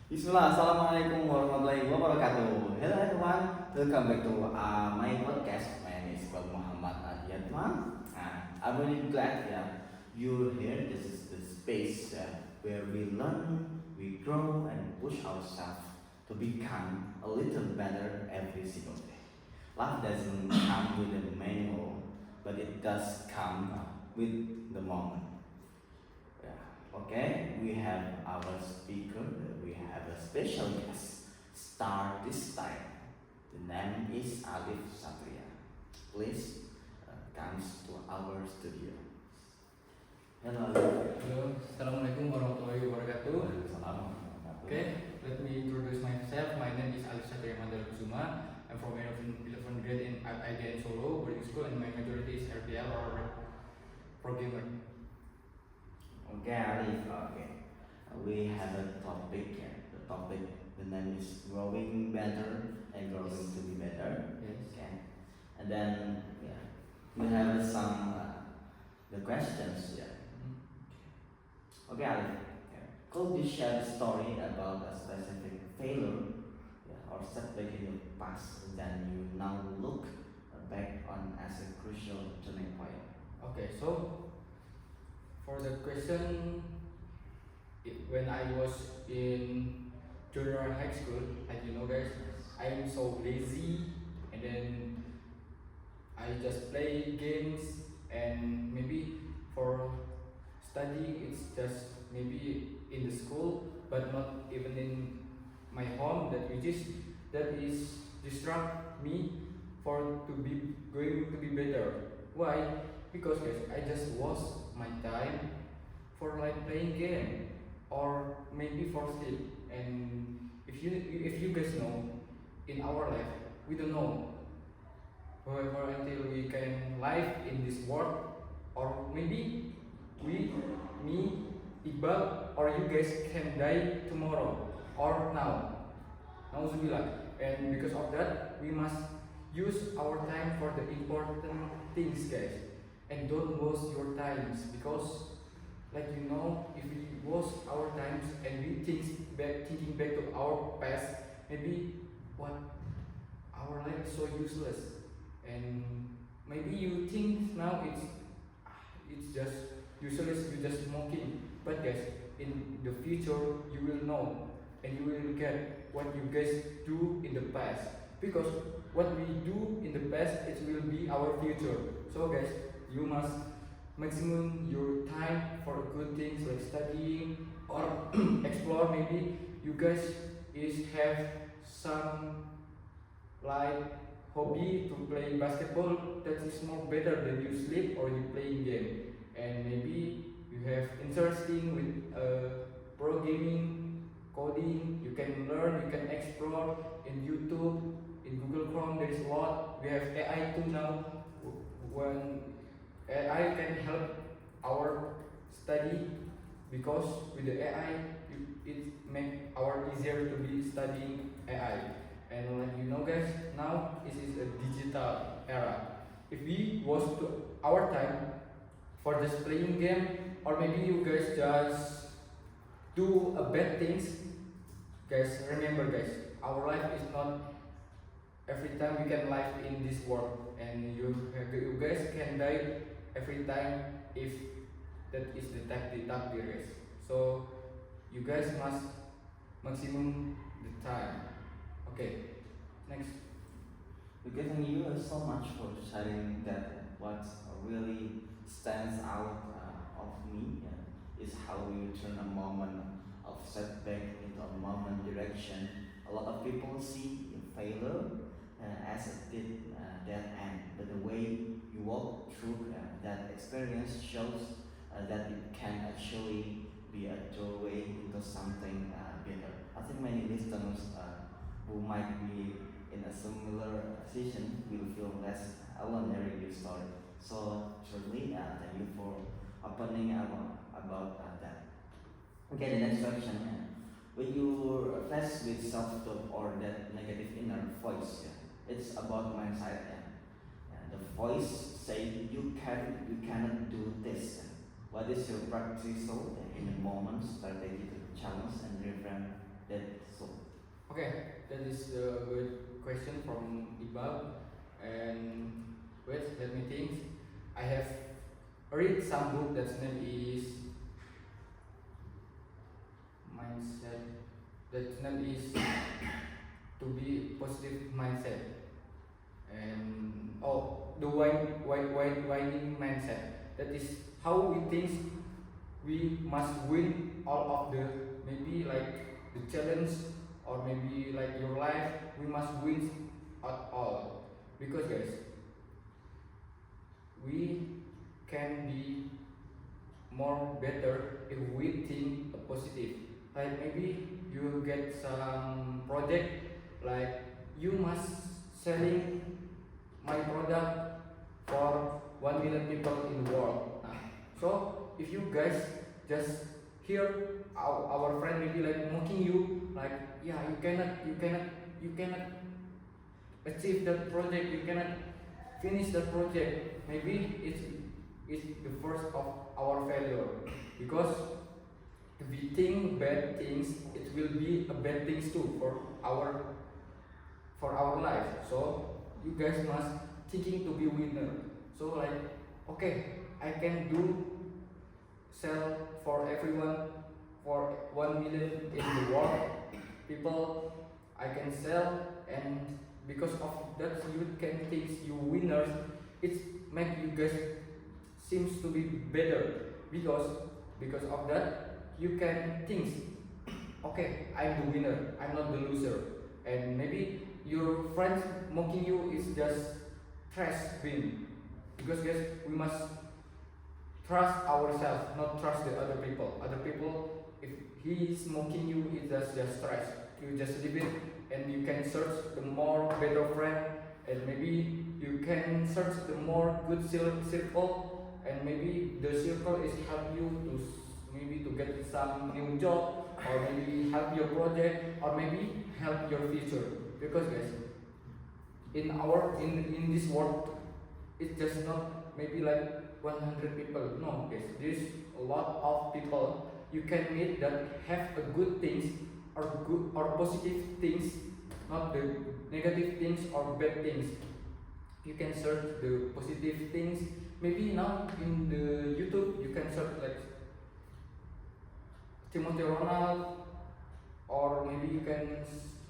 Bismillah, Assalamualaikum warahmatullahi wabarakatuh. Hello everyone, welcome back to my podcast. My name is Iqbal Adiatma. I'm really glad you're here. This is the space where we learn, we grow, and push ourselves to become a little better every single day. Life doesn't come with a manual, but it does come with the moment. Okay, we have our speaker, we have a special guest star this time. The name is Alif Satria. Please comes to our studio. Hello. Hello, Assalamualaikum warahmatullahi wabarakatuh. Assalamualaikum. Okay, let me introduce myself. My name is Alif Satria Mandala Kusuma. I'm from 11th grade in IDN Solo boarding school, and my majority is RPL or programmer. Okay, Alif. Okay, we have a topic. The topic, the name is growing better and growing to be better. Yes. Okay, and then we have some the questions. Okay, Alif. Could you share a story about a specific failure or setback in your past that you now look back on as a crucial turning point? Okay, so for the question, when I was in junior high school, as you know guys, I'm so lazy, and then I just play games, and maybe for study it's just maybe in the school, but not even in my home. That is distract me for to be going to be better. Why? Because guys, I just waste my time for like playing game or maybe for sleep. And if you guys know, in our life we don't know however until we can live in this world, or maybe me, Iqbal, or you guys can die tomorrow or now. Nauzubillah. And because of that, we must use our time for the important things, guys. And don't waste your times, because like you know, if we waste our times and we thinking back to our past, maybe what our life is so useless. And maybe you think now it's just useless, you just smoking. But guys, in the future you will know, and you will get what you guys do in the past, because what we do in the past, it will be our future. So guys, you must maximum your time for good things like studying or explore. Maybe you guys have some like hobby to play basketball, that is more better than you sleep or you playing game. And maybe you have interesting with pro gaming, coding. You can learn, you can explore in YouTube, in Google Chrome. There is a lot. We have AI too now. When AI can help our study, because with the AI it make our easier to be studying AI. And like you know guys, now this is a digital era. If we was to our time for just playing game, or maybe you guys just do a bad things, guys, remember guys, our life is not every time we can live in this world, and you guys can die every time if that is the takdir guys. So you guys must maximum the time. Okay, next. Okay, thank you so much for sharing that. What really stands out of me is how you turn a moment of setback into a moment direction. A lot of people see failure as a dead end, but the way you walk through that experience shows that it can actually be a doorway into something better. I think many listeners who might be in a similar position will feel less alone hearing your story. So truly, thank you for opening up about that. Okay, the next question. When you're faced with self-doubt or that negative inner voice, it's about mindset. The voice saying you cannot do this. What is your practice in the moment strategy to challenge and reframe That's so. Okay, that is a good question from Iqbal. And wait, let me think. I have read some book that's name is mindset. That name is to be positive mindset. And the winning mindset. That is how we think we must win all of the maybe like the challenge or maybe like your life. We must win at all because guys, we can be more better if we think positive. Like maybe you get some project like you must selling my product for 1 million people in the world. So if you guys just hear our friend maybe like mocking you like yeah you cannot achieve that project, you cannot finish that project, maybe it's the first of our failure because if we think bad things it will be a bad things too for our life. So you guys must thinking to be winner. So like okay, I can do sell for everyone for 1 million in the world people I can sell, and because of that you can think you winners. It make you guys seems to be better because of that you can think okay, I'm the winner, I'm not the loser. And maybe your friends mocking you is just trash bin because guys we must trust ourselves, not trust the other people. Other people, if he is mocking you, it's just trash. You just leave it, and you can search the more better friend, and maybe you can search the more good circle, and maybe the circle is help you to maybe to get some new job, or maybe help your project, or maybe help your future. Because guys, in this world, it's just not maybe like 100 people. No, guys, there's a lot of people you can meet that have a good things or good or positive things, not the negative things or bad things. You can search the positive things. Maybe now in the YouTube you can search like Timothy Ronald, or maybe you can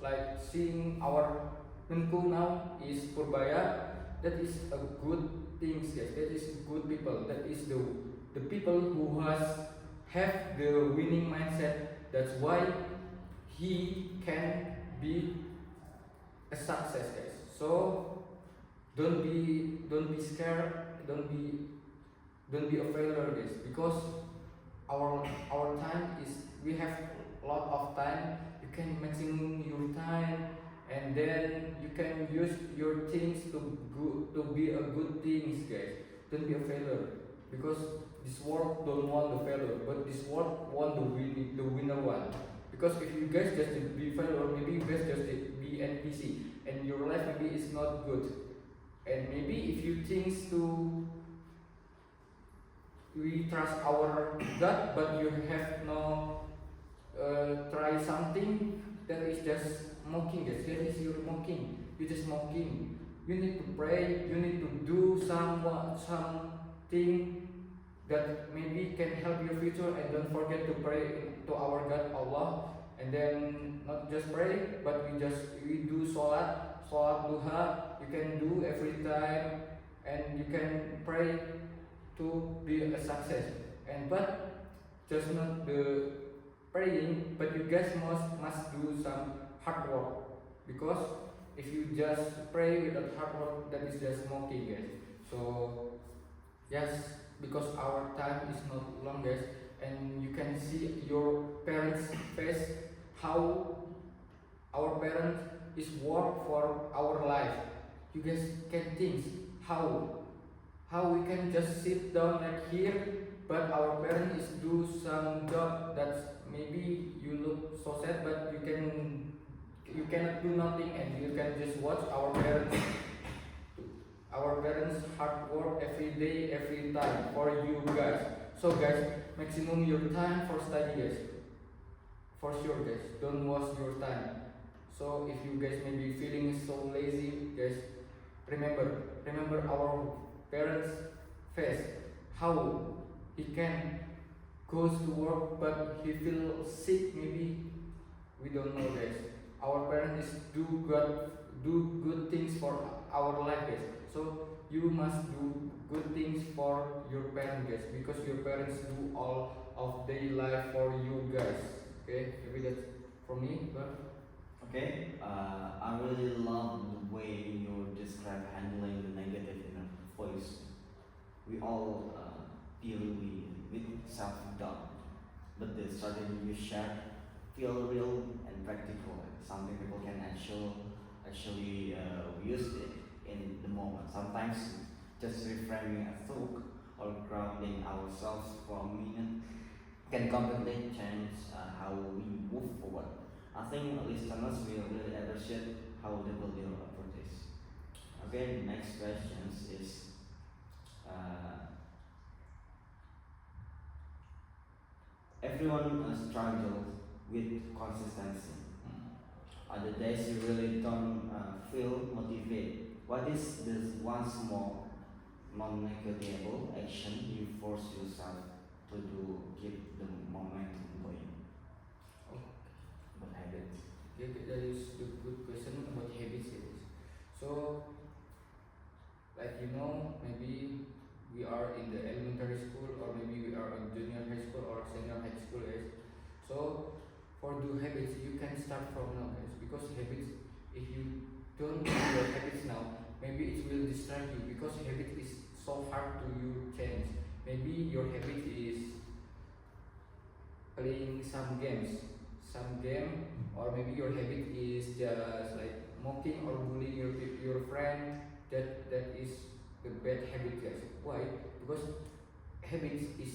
like seeing our Menku now is Purbaya. That is a good things, guys. That is good people. That is the people who have the winning mindset. That's why he can be a success, guys. So don't be scared. Don't be a failure, guys. Because our time is we have a lot of time. You can maximum your time, and then you can use your things to be a good things, guys. Don't be a failure, because this world don't want the failure, but this world want the winner one. Because if you guys just be failure, maybe you guys just be NPC, and your life maybe is not good. And maybe if you think to we trust our gut, but you have no try something, that is just mocking, guys. That is your mocking. You just mocking. You need to pray. You need to do something that maybe can help your future, and don't forget to pray to our God Allah. And then not just pray, but we do salat duha. You can do every time, and you can pray to be a success. And but just not the praying, but you guys must do some hard work, because if you just pray without hard work, that is just mocking, guys. So yes, because our time is not long, guys, and you can see your parents' face, how our parents is work for our life. You guys can think how we can just sit down like here, but our parents is do some job that's maybe you look so sad, but you cannot do nothing, and you can just watch our parents hard work every day, every time for you guys. So guys, maximum your time for study, guys. for sure guys, don't waste your time. So if you guys may be feeling so lazy guys, remember our parents face, how he can goes to work but he feel sick, maybe we don't know guys. Our parents is do good things for our life guys. So you must do good things for your parents guys, because your parents do all of their life for you guys. Okay, maybe that's for me. But Okay, I really love the way you describe handling the negative inner voice. We all deal with self-doubt, but the strategy you share feel real and practical, something people can actually use it in the moment. Sometimes just reframing a thought or grounding ourselves for a minute can completely change how we move forward. I think listeners will really appreciate how they will deal approach this. Okay, the next question is everyone struggles with consistency. Other days you really don't feel motivated. What is this one small, non-negotiable action you force yourself to do keep the momentum going? What habits? okay, that is a good question about habits guys. So like maybe we are in the elementary school, or maybe we are in junior high school or senior high school guys. So for do habits you can start from now guys, because habits, if you don't do your habits now, maybe it will distract you, because habit is so hard to you change. Maybe your habit is playing some game, or maybe your habit is just like mocking or bullying your friend. That is the bad habit guys. Why? Because habits is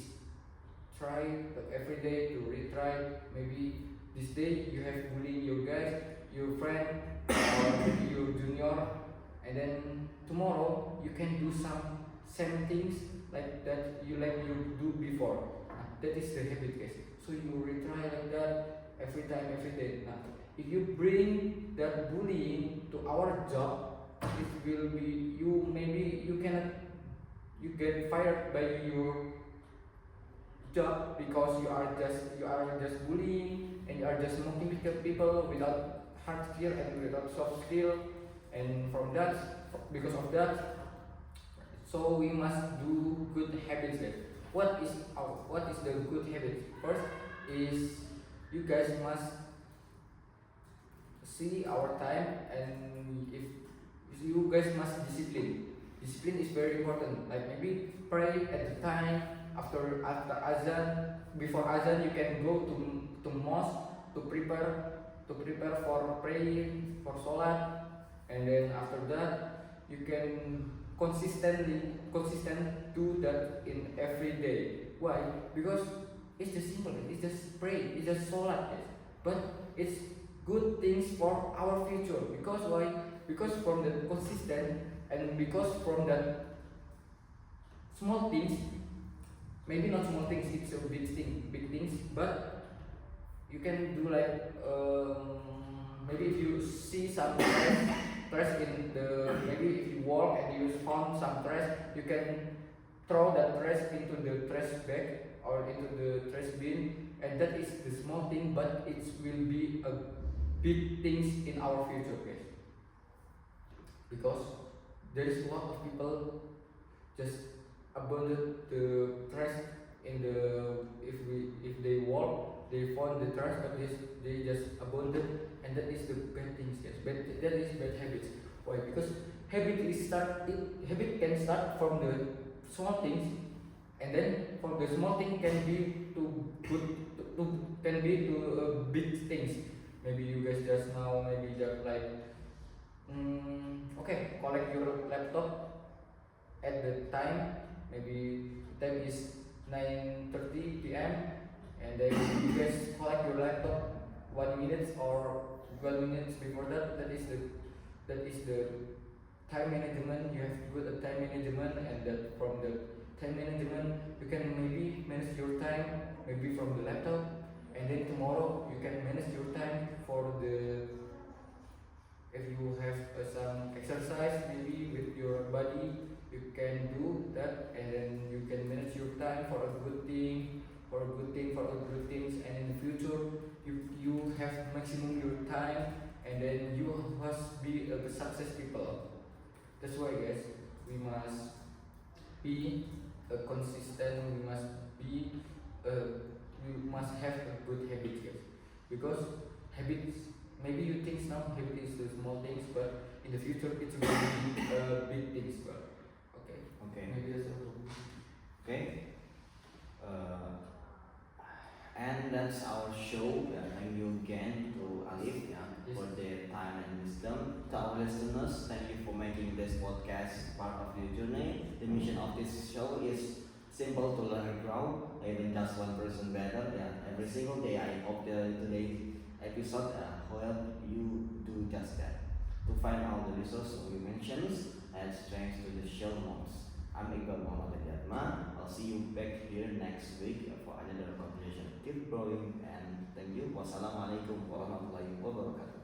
try every day to retry. Maybe this day you have bullying your friend, or maybe your junior, and then tomorrow you can do some same things like that you do before. That is the habit guys. So you retry like that every time, every day. Now, if you bring that bullying to our job, it will be maybe you cannot, you get fired by your job, because you are just bullying and you are just mocking people without hard skill and without soft skill. And from that, because of that, so we must do good habits guys. What is the good habit? First is you guys must see our time, and if you guys must discipline. Discipline is very important. Like maybe pray at the time, after azan, before azan you can go to mosque to prepare for praying, for salat, and then after that you can consistent do that in every day. Why? Because it's just simple, it's just pray, it's just salat, yes. But it's good things for our future. Because why? Because from the consistent, and because from that small things, maybe not small things, it's a big things, but you can do like maybe if you see some trash in the, maybe if you walk and you found some trash, you can throw that trash into the trash bag or into the trash bin, and that is the small thing, but it will be a big things in our future guys. Because there is a lot of people just abandon the trash in the, if they walk, they found the trash, but they just abandon, and that is the bad things guys. That is bad habits. Why? Because habit can start from the small things, and then from the small thing can be to good can be to big things. Maybe you guys just now maybe just like okay, collect your laptop at the time, maybe time is 9:30 p.m. and then you guys collect your laptop 1 minute or 1 minute before that. That is the time management. You have good time management, and that from the time management you can maybe manage your time maybe from the laptop, and then tomorrow you can manage your time for the, if you have some exercise maybe with your body, you can do that, and then you can manage your time for a good thing, for a good things, and in the future you have maximum your time, and then you must be a success people. That's why guys, we must be consistent, we must have a good habit guys, because habits, maybe you think now habit is the small things, but in the future it will be big things. But okay, Okay. maybe that's all. Okay. And that's our show. Thank you again to Alif Yes. for their time and wisdom. To our listeners, thank you for making this podcast part of your journey. The mission of this show is simple: to learn and grow, even just one person better. Every single day. I hope today's episode help you do just that. To find out the resources we mentioned, add strength to the show notes. I'm Iqbal Adiatma. I'll see you back here next week for another conversation. Keep growing and thank you. Wassalamualaikum warahmatullahi wabarakatuh.